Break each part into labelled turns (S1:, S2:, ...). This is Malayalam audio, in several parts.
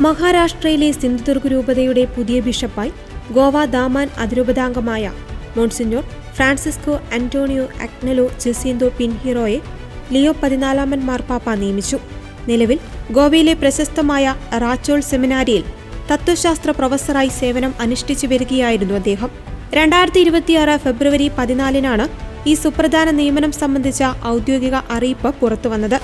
S1: മഹാരാഷ്ട്രയിലെ സിന്ധുദുർഗ് രൂപതയുടെ പുതിയ ബിഷപ്പായി ഗോവ ദാമാൻ അതിരൂപതാംഗമായ മോൺസിഞ്ഞോർ ഫ്രാൻസിസ്കോ അന്റോണിയോ അഗ്നലോ ജസീന്തോ പിൻഹീറോയെ ലിയോ 14 മാർപ്പാപ്പ നിയമിച്ചു. നിലവിൽ ഗോവയിലെ പ്രശസ്തമായ റാച്ചോൾ സെമിനാരിയിൽ തത്വശാസ്ത്ര പ്രൊഫസറായി സേവനം അനുഷ്ഠിച്ചു വരികയായിരുന്നു അദ്ദേഹം. 2026 ഫെബ്രുവരി 14 ഈ സുപ്രധാന നിയമനം സംബന്ധിച്ച ഔദ്യോഗിക അറിയിപ്പ് പുറത്തുവന്നത്.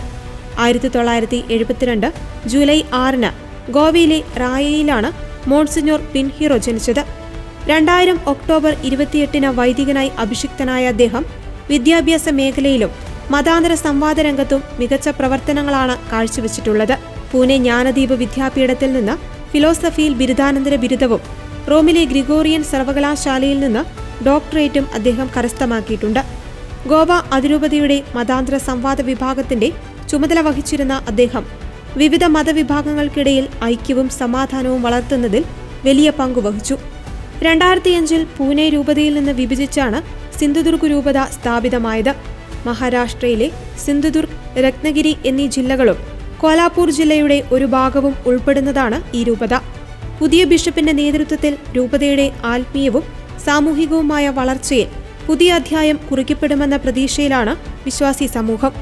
S1: 1972 ജൂലൈ 6 ഗോവയിലെ റായയിലാണ് മോൺസിഞ്ഞോർ പിൻഹീറോ ജനിച്ചത്. 2000 ഒക്ടോബർ 28 വൈദികനായി അഭിഷിക്തനായ അദ്ദേഹം വിദ്യാഭ്യാസ മേഖലയിലും മതാന്തര സംവാദ രംഗത്തും മികച്ച പ്രവർത്തനങ്ങളാണ് കാഴ്ചവെച്ചിട്ടുള്ളത്. പൂനെ ജ്ഞാനദീപ് വിദ്യാപീഠത്തിൽ നിന്ന് ഫിലോസഫിയിൽ ബിരുദാനന്തര ബിരുദവും റോമിലെ ഗ്രിഗോറിയൻ സർവകലാശാലയിൽ നിന്ന് ഡോക്ടറേറ്റും അദ്ദേഹം കരസ്ഥമാക്കിയിട്ടുണ്ട്. ഗോവ അതിരൂപതയുടെ മതാന്തര സംവാദ വിഭാഗത്തിന്റെ ചുമതല വഹിച്ചിരുന്ന അദ്ദേഹം വിവിധ മതവിഭാഗങ്ങൾക്കിടയിൽ ഐക്യവും സമാധാനവും വളർത്തുന്നതിൽ വലിയ പങ്കുവഹിച്ചു. 2005 പൂനെ രൂപതയിൽ നിന്ന് വിഭജിച്ചാണ് സിന്ധുദുർഗ് രൂപത സ്ഥാപിതമായത്. മഹാരാഷ്ട്രയിലെ സിന്ധുദുർഗ്, രത്നഗിരി എന്നീ ജില്ലകളും കോലാപൂർ ജില്ലയുടെ ഒരു ഭാഗവും ഉൾപ്പെടുന്നതാണ് ഈ രൂപത. പുതിയ ബിഷപ്പിന്റെ നേതൃത്വത്തിൽ രൂപതയുടെ ആത്മീയവും സാമൂഹികവുമായ വളർച്ചയിൽ പുതിയ അധ്യായം കുറിക്കപ്പെടുമെന്ന പ്രതീക്ഷയിലാണ് വിശ്വാസി സമൂഹം.